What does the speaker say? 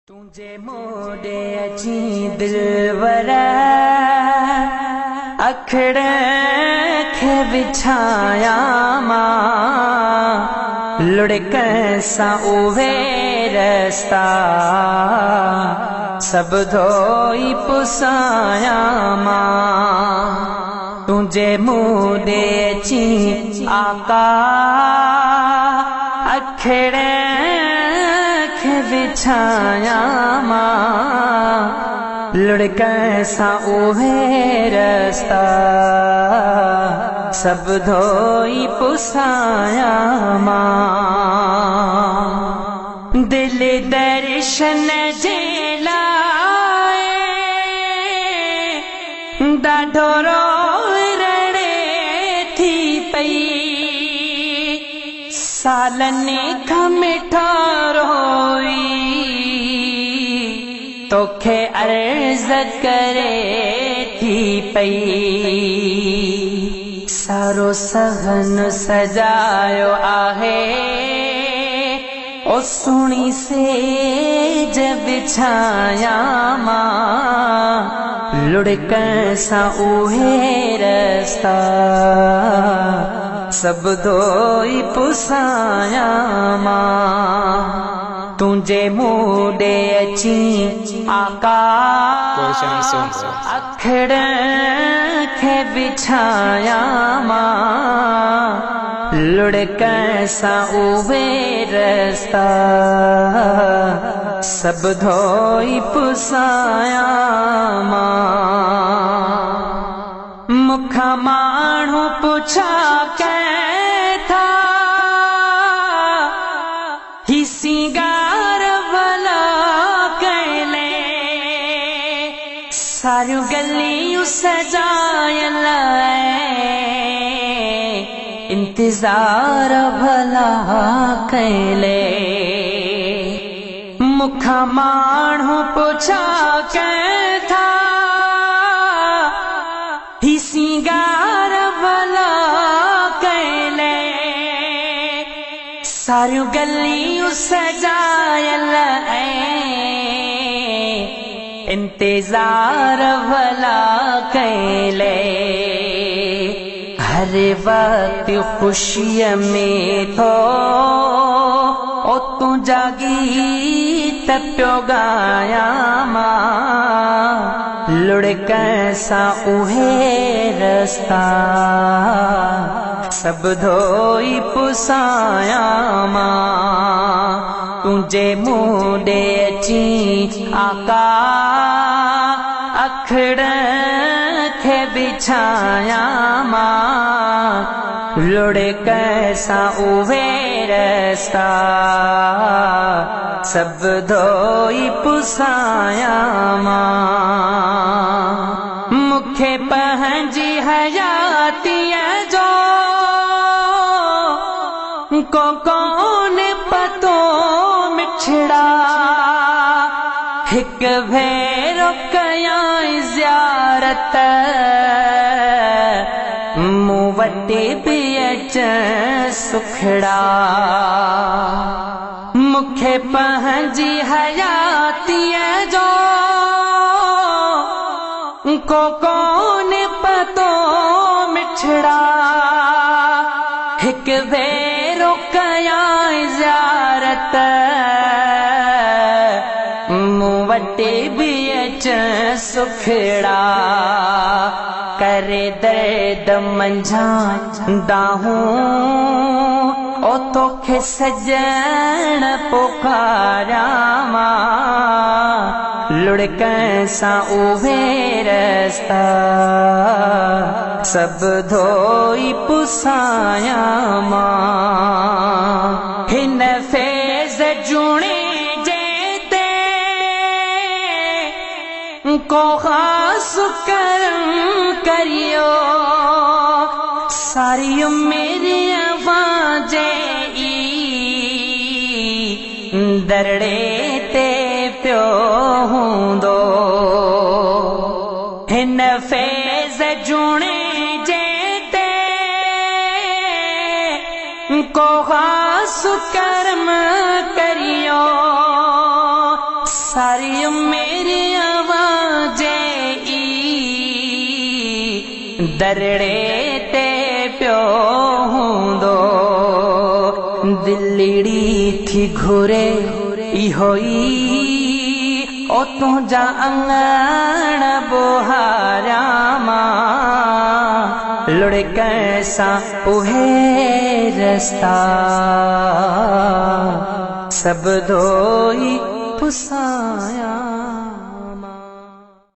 तुझे मोड़े अची दिलवरा अखड़ खे बिछाया मां लुढ़क सा उहे रस्ता सब धोई पुसाया मां तुझे मोड़े अची आका अखड़ बिछाया मां लुढ़क सा उहे रस्ता सब धोई पुसाया मां दिल दर्शन जे लाए ॾाढो रोए थी पई सालनि खां मिठा रोई तोखे अर्ज़ करे थी पई सारो सहन सजायो आहे ओ सुणी सेज बिछाया मां लुढ़क सां उहे रस्ता सब धोई पुसाया मां तुझे मोड़े अची आका अखड़ खे बिछाया मां लुढ़क सां उहे रस्ता सब धोई पुसाया मां मुखा माण्हू पुछा कैथा ही सिंगार भला कैले सारियूं गलियूं सजायल इंतजार भला कैले मुखा माण्हू पुछा कैथा ही सिंगार भला कैले सारियूं गलियूं सजायल इंतजार भला कैले हर वक्त खुशीअ में थो ओ तुंहिंजा गीत पियो गाया मां लुढ़क सां उहे रस्ता सब धोई पुसाया मां तुझे मोड़े अची आका अखड़ खे बिछाया मां लुढ़क सां उहे रस्ता सब धोई पुसाया मां मूंखे पंहिंजी हयातीअ जो को कोन पतो मिठड़ा हिक भेरो कयां ज़ियारत मूं वटि बि अच सुखड़ा मूंखे पंहिंजी हयातीअ जो को कोन पतो मिठड़ा हिक भेरो कयां ज़ियारत मूं वटि बि अच सुखड़ा करे दर्द मंझांदा हूं ओ तोखे सजण पुकारा मां लुढ़क सां उहे रस्ता सब धोई पुसाया मां हिन फैज़ जुणे जेते को ख़ास करम करियो सारी मेरी आवाज़े दरड़े ते पियो हूंदो हिन फैज़ जुणे जेते को ख़ास कर्म करियो सारी मेरी आवाज़ें दरड़े ते पियो हूंदो दिलड़ी थी घुरे इहोई ओ तुंहिंजा अंगण बोहारा मां लुढ़कण सां उहे रस्ता सब धोई पुसाया।